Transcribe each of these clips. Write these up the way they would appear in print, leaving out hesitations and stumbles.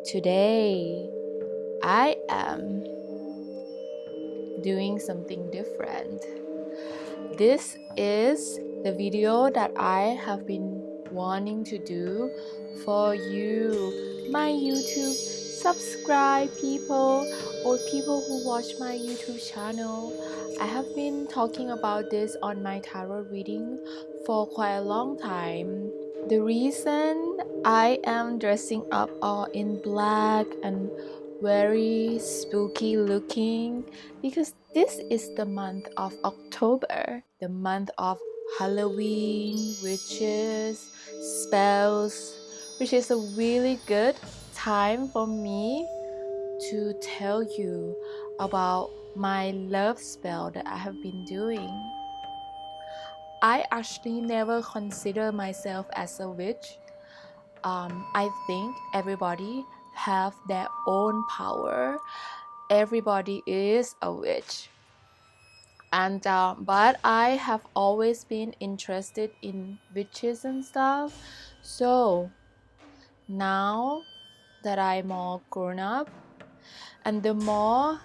Today, I am doing something different. This is the video that I have been wanting to do for you, my YouTube subscribe people or people who watch my YouTube channel. I have been talking about this on my tarot reading for quite a long time. The reason I am dressing up all in black and very spooky looking because this is the month of October, the month of Halloween, witches, spells, which is a really good time for me to tell you about my love spell that I have been doing. I actually never consider myself as a witch. I think everybody have their own power. Everybody is a witch. And but I have always been interested in witches and stuff. So now that I'm all grown up and the more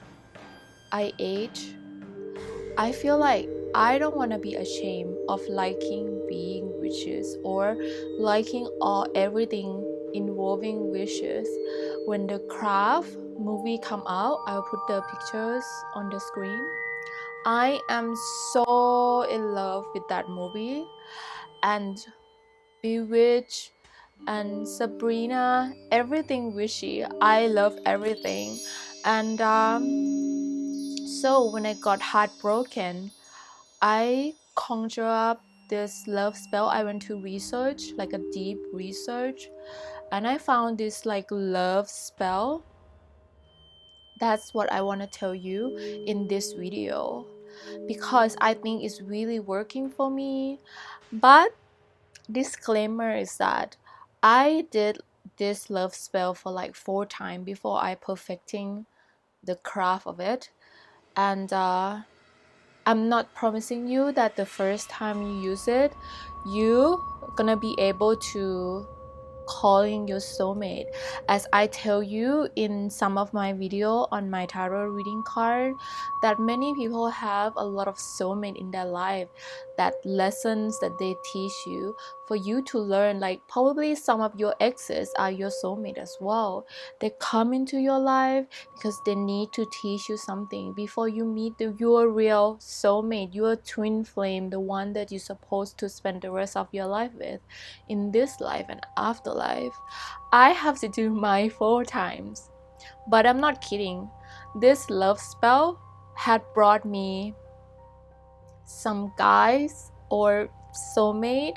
I age, I feel like I don't want to be ashamed of liking being witches or liking everything involving witches. When the Craft movie come out, I'll put the pictures on the screen. I am so in love with that movie, and Bewitched and Sabrina, everything wishy. I love everything. And so when I got heartbroken, I conjure up this love spell. I went to research, like a deep research, and I found this like love spell. That's what I want to tell you in this video because I think it's really working for me. But disclaimer is that I did this love spell for like 4 times before I perfecting the craft of it, and I'm not promising you that the first time you use it you gonna be able to calling your soulmate. As I tell you in some of my video on my tarot reading card, that many people have a lot of soulmate in their life, that lessons that they teach you for you to learn. Like probably some of your exes are your soulmate as well. They come into your life because they need to teach you something before you meet your real soulmate, your twin flame, the one that you're supposed to spend the rest of your life with in this life and afterlife. I have to do mine 4 times, but I'm not kidding. This love spell had brought me some guys or soulmate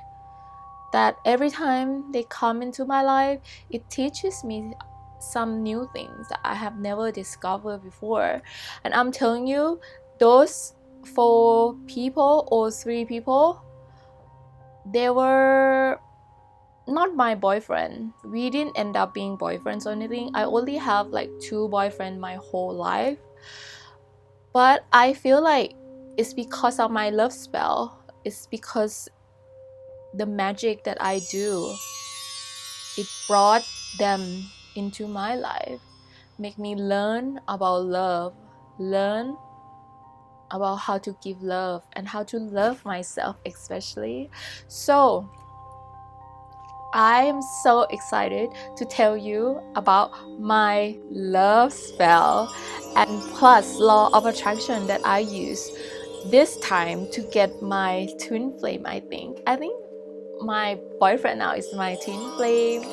that every time they come into my life, it teaches me some new things that I have never discovered before. And I'm telling you, those 4 people or 3 people, they were not my boyfriend. We didn't end up being boyfriends or anything. I only have like 2 boyfriends my whole life. But I feel like it's because of my love spell. It's because the magic that I do, it brought them into my life, make me learn about love, learn about how to give love and how to love myself especially. So I am so excited to tell you about my love spell and plus law of attraction that I use this time to get my twin flame. I think my boyfriend now is my twin flame.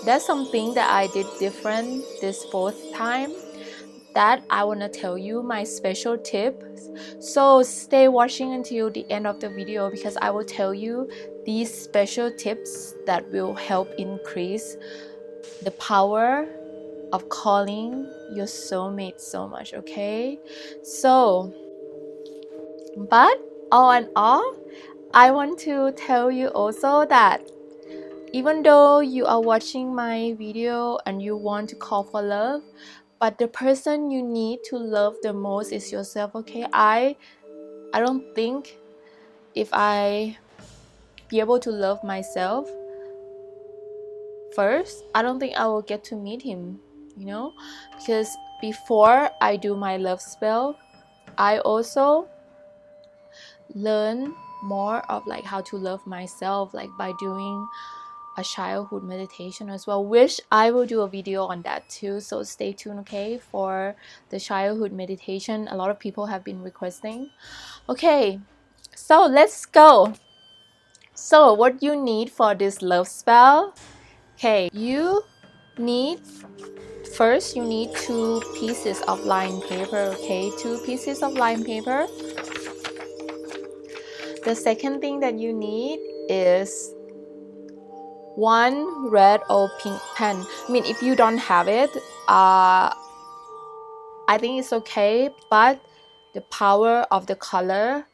That's something that I did different this 4th time that I want to tell you my special tips. So stay watching until the end of the video because I will tell you these special tips that will help increase the power of calling your soulmate so much, okay? So, but all in all, I want to tell you also that even though you are watching my video and you want to call for love, but the person you need to love the most is yourself, okay? I don't think if I be able to love myself first, I don't think I will get to meet him you know, because before I do my love spell, I also learn more of like how to love myself, like by doing a childhood meditation as well, which I will do a video on that too, so stay tuned, okay, for the childhood meditation. A lot of people have been requesting. Okay, so let's go. So what you need for this love spell, okay, you need, first you need 2 pieces of lined paper, okay, 2 pieces of lined paper. The second thing that you need is 1 red or pink pen. I mean, if you don't have it, I think it's okay, but the power of the color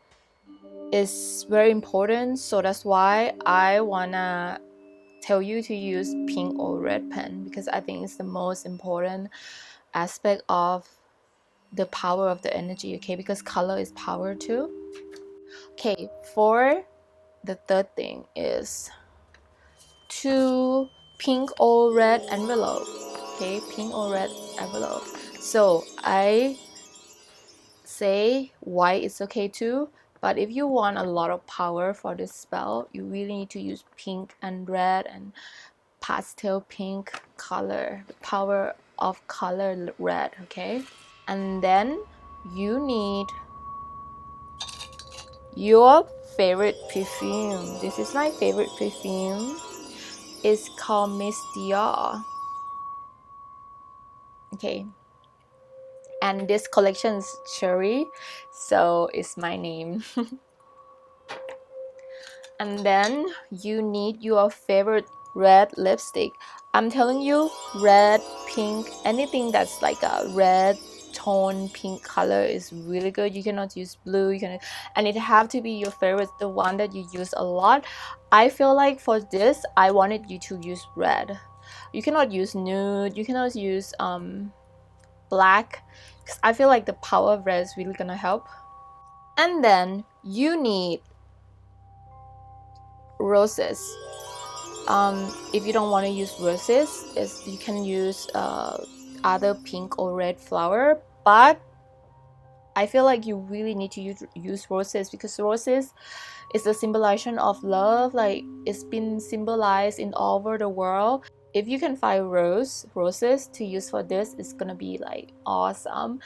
is very important, so that's why I wanna tell you to use pink or red pen, because I think it's the most important aspect of the power of the energy, okay, because color is power too. Okay, for the third thing is 2 pink or red envelope, okay, pink or red envelope. So I say white is okay too, but if you want a lot of power for this spell, you really need to use pink and red and pastel pink color, the power of color red, okay. And then you need your favorite perfume. This is my favorite perfume. It's called Miss Dior, okay, and this collection is cherry, so it's my name. And then you need your favorite red lipstick. I'm telling you, red, pink, anything that's like a red tone pink color is really good. You cannot use blue, and it have to be your favorite, the one that you use a lot. I feel like for this, I wanted you to use red. You cannot use nude, you cannot use black, because I feel like the power of red is really gonna help. And then you need roses. If you don't want to use roses, you can use other pink or red flower, but I feel like you really need to use roses, because roses is a symbolization of love, like it's been symbolized in all over the world. If you can find roses to use for this, it's gonna be like awesome.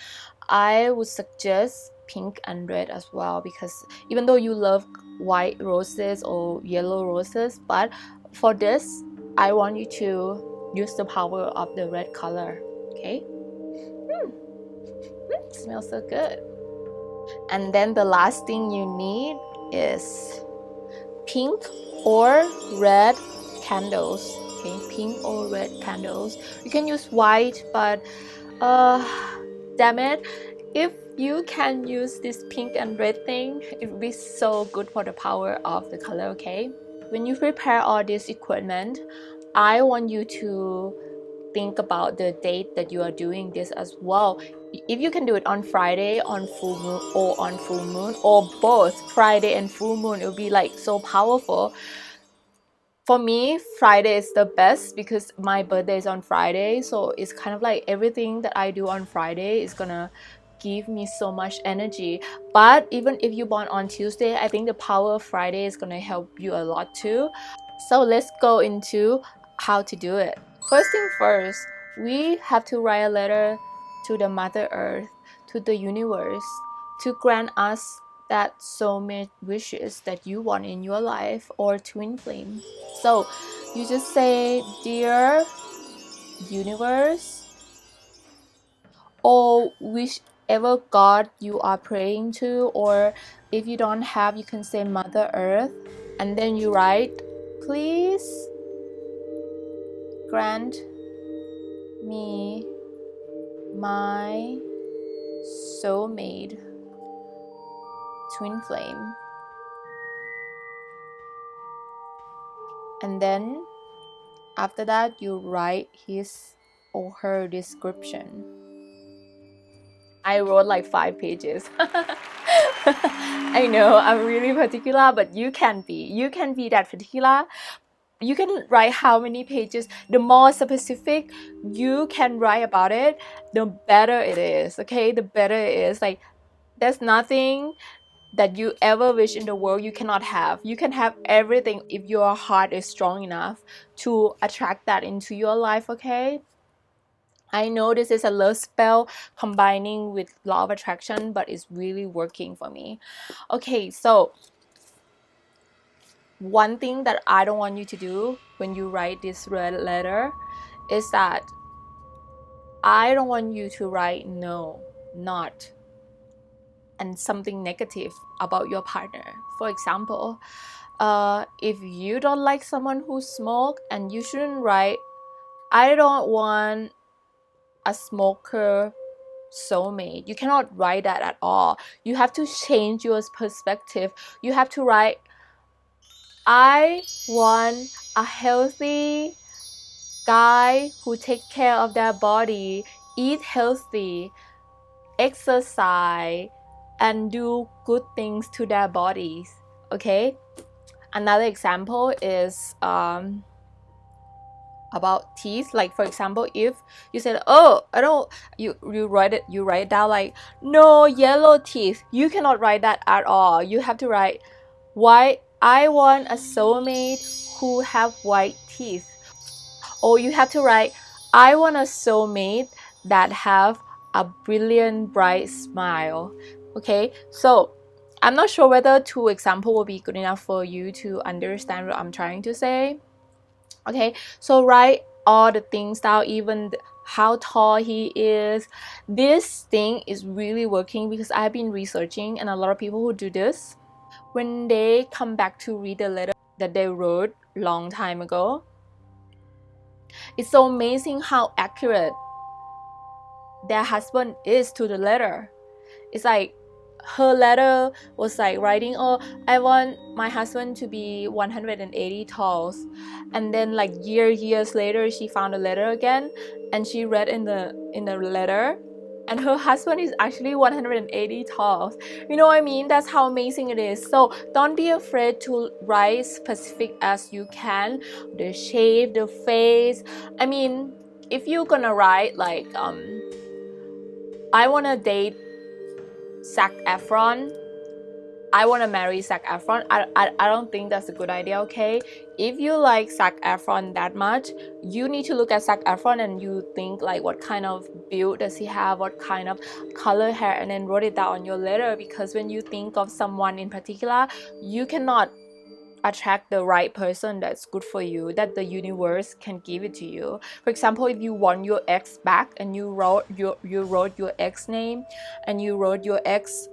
I would suggest pink and red as well, because even though you love white roses or yellow roses, but for this I want you to use the power of the red color, okay. Smells so good. And then the last thing you need is pink or red candles, okay, pink or red candles. You can use white, but damn it, if you can use this pink and red thing, it would be so good for the power of the color, okay. When you prepare all this equipment, I want you to think about the date that you are doing this as well. If you can do it on Friday, on full moon, or on full moon, or both Friday and full moon, it will be like so powerful. For me, Friday is the best because my birthday is on Friday, so it's kind of like everything that I do on Friday is gonna give me so much energy. But even if you born on Tuesday, I think the power of Friday is gonna help you a lot too. So let's go into how to do it. First thing first, we have to write a letter to the Mother Earth, to the universe, to grant us that soulmate wishes that you want in your life, or twin flame. So you just say, dear universe, or whichever God you are praying to, or if you don't have, you can say Mother Earth, and then you write, please grant me my soulmate twin flame. And then after that, you write his or her description. I wrote like 5 pages. I know I'm really particular, but you can be that particular. you can write how many pages. The more specific you can write about it, the better it is, okay? The better it is. Like, there's nothing that you ever wish in the world you cannot have. You can have everything if your heart is strong enough to attract that into your life, okay? I know this is a love spell combining with law of attraction, but it's really working for me. Okay, so one thing that I don't want you to do when you write this red letter is that I don't want you to write no, not, and something negative about your partner. For example, if you don't like someone who smokes, and you shouldn't write, I don't want a smoker soulmate. You cannot write that at all. You have to change your perspective. You have to write, I want a healthy guy who take care of their body, eat healthy, exercise, and do good things to their bodies, okay? Another example is about teeth. Like, for example, if you said, oh, I don't, you write down like, no yellow teeth. You cannot write that at all. You have to write, why I want a soulmate who have white teeth. Or you have to write, I want a soulmate that have a brilliant bright smile. Okay, so I'm not sure whether 2 examples will be good enough for you to understand what I'm trying to say. Okay, so write all the things down, even how tall he is. This thing is really working because I've been researching, and a lot of people who do this, when they come back to read the letter that they wrote long time ago, it's so amazing how accurate their husband is to the letter. It's like her letter was like writing, oh, I want my husband to be 180 tall, and then like years later she found a letter again, and she read in the letter, and her husband is actually 180 tall. You know what I mean? That's how amazing it is. So don't be afraid to write specific as you can. The shape, the face. I mean, if you're gonna write like I wanna date Zac Efron, I want to marry Zac Efron, I don't think that's a good idea, okay? If you like Zac Efron that much, you need to look at Zac Efron and you think like, what kind of build does he have, what kind of color hair, and then wrote it down on your letter. Because when you think of someone in particular, you cannot attract the right person that's good for you, that the universe can give it to you. For example, if you want your ex back and you wrote your ex name and you wrote your ex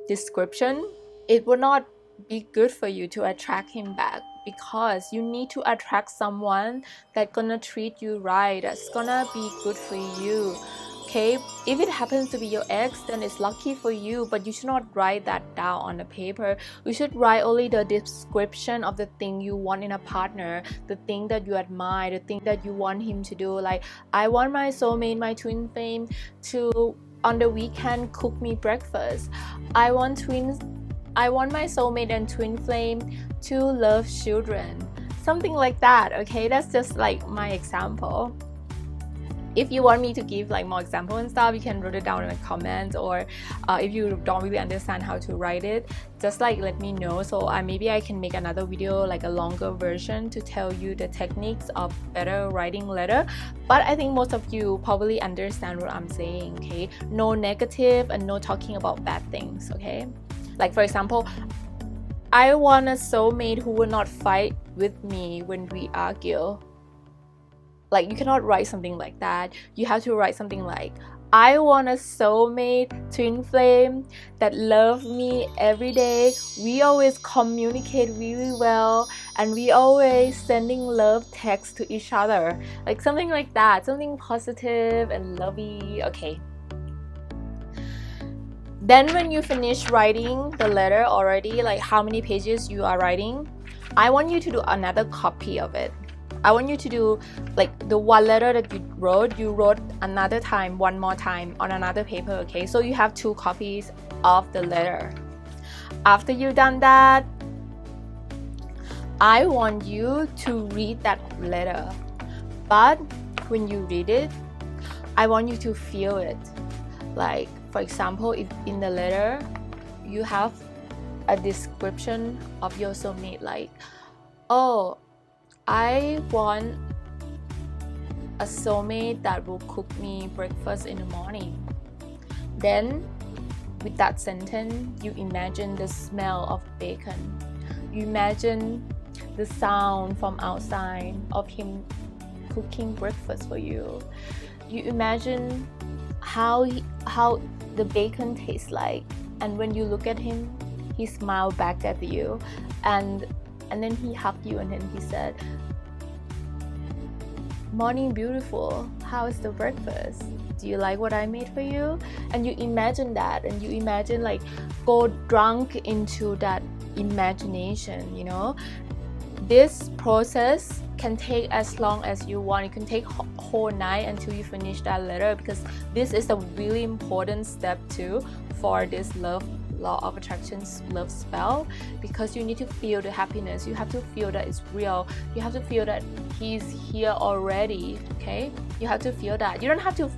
description, it would not be good for you to attract him back, because you need to attract someone that's gonna treat you right, that's gonna be good for you. Okay, if it happens to be your ex, then it's lucky for you, but you should not write that down on the paper. You should write only the description of the thing you want in a partner, the thing that you admire, the thing that you want him to do. Like, I want my soulmate, my twin flame, to on the weekend cook me breakfast. I want my soulmate and twin flame to love children. Something like that, okay? That's just like my example. If you want me to give like more example and stuff, you can write it down in the comments, or if you don't really understand how to write it, just like let me know. So maybe I can make another video, like a longer version, to tell you the techniques of better writing letter. But I think most of you probably understand what I'm saying, okay? No negative and no talking about bad things, okay? Like, for example, I want a soulmate who will not fight with me when we argue. Like, you cannot write something like that. You have to write something like, I want a soulmate twin flame that love me every day. We always communicate really well, and we always sending love texts to each other. Like something like that, something positive and lovey, okay. Then when you finish writing the letter already, like how many pages you are writing, I want you to do another copy of it. I want you to do like the one letter that you wrote another time, one more time on another paper, okay? So you have 2 copies of the letter. After you've done that, I want you to read that letter, but when you read it, I want you to feel it. Like, for example, if in the letter you have a description of your soulmate, like, oh, I want a soulmate that will cook me breakfast in the morning. Then with that sentence, you imagine the smell of bacon. You imagine the sound from outside of him cooking breakfast for you. You imagine how the bacon tastes like, and when you look at him, he smiled back at you, and then he hugged you, and then he said, "Morning, beautiful. How is the breakfast? Do you like what I made for you?" And you imagine that, and you imagine, like, go drunk into that imagination, you know. This process can take as long as you want. It can take whole night until you finish that letter, because this is a really important step too for this love law of attraction's love spell, because you need to feel the happiness. You have to feel that it's real. You have to feel that he's here already. Okay, you have to feel that. You don't have to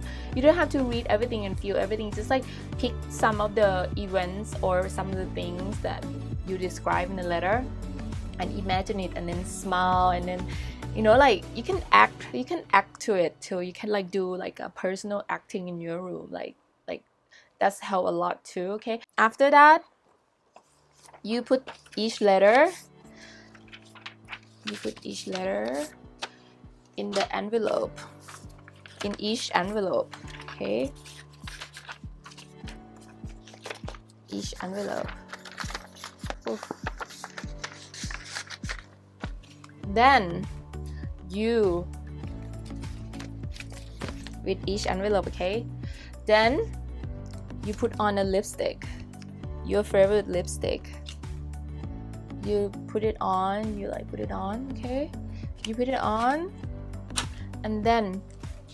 read everything and feel everything. Just like pick some of the events or some of the things that you describe in the letter and imagine it, and then smile, and then, you know, like, you can act to it too. You can like do like a personal acting in your room, like that's help a lot too. Okay, after that, you put each letter in the envelope, in each envelope. Okay, each envelope. Oof. Then you, with each envelope, okay, then you put on a lipstick, your favorite lipstick. You put it on, okay, you put it on, and then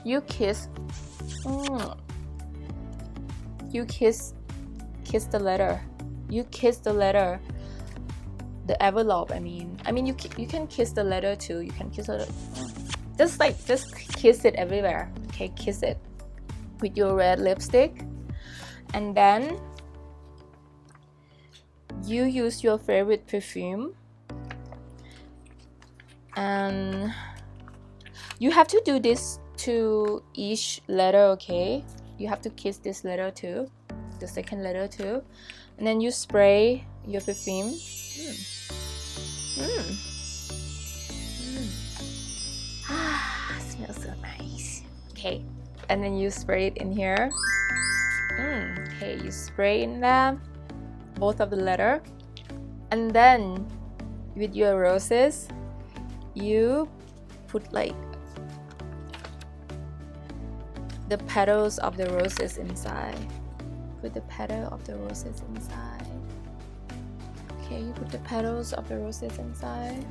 you kiss the letter. You kiss the letter, the envelope. I mean you can kiss the letter too. You can kiss it, just kiss it everywhere. Okay, kiss it with your red lipstick, and then you use your favorite perfume, and you have to do this to each letter. Okay, you have to kiss this letter too, the second letter too, and then you spray your perfume. Smells so nice. Okay, and then you spray it in here. Okay, you spray in there, both of the letter, and then with your roses, you put like the petals of the roses inside. Put the petal of the roses inside. Okay, you put the petals of the roses inside.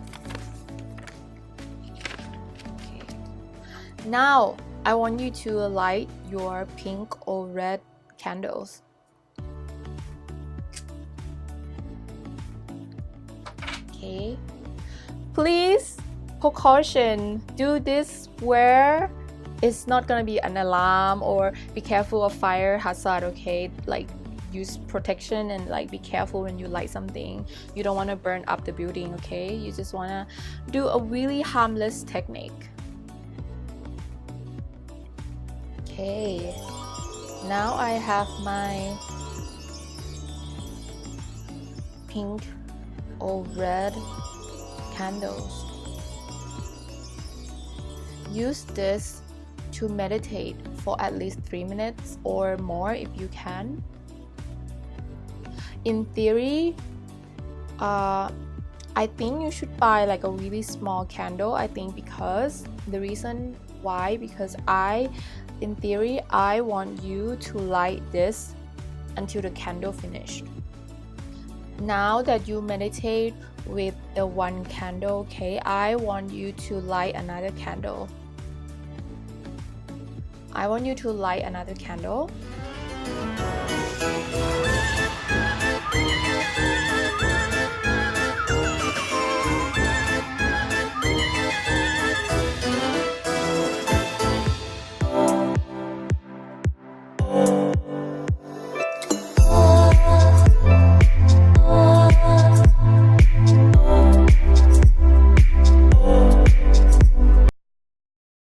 Okay. Now, I want you to light your pink or red candles. Okay. Please, precaution. Do this where it's not gonna be an alarm, or be careful of fire hazard. Okay, like, use protection and like be careful when you light something. You don't want to burn up the building. Okay, you just want to do a really harmless technique. Okay, now I have my pink or red candles. Use this to meditate for at least 3 minutes or more if you can. In theory, I think you should buy like a really small candle. I think because the reason why, because in theory, I want you to light this until the candle finished. Now that you meditate with the one candle, okay, I want you to light another candle. I want you to light another candle.